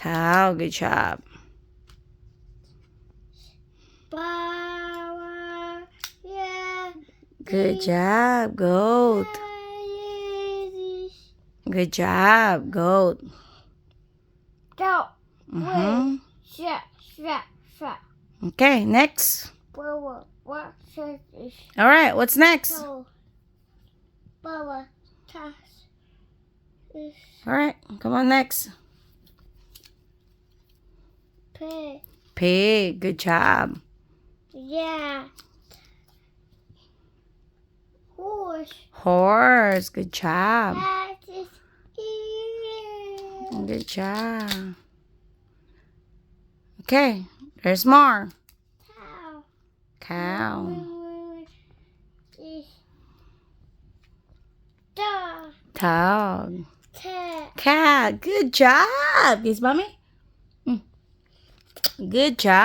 Cow. Good job. Yeah. Good job. Goat. Good job. Goat. Mm-hmm. Okay, next. All right, what's next? All right, come on next. Pig. Good job. Yeah. Horse. Good job. That is ear. Good job. Okay, there's more. Cow. Dog. Cat. Good job. Yes, mommy. Good job.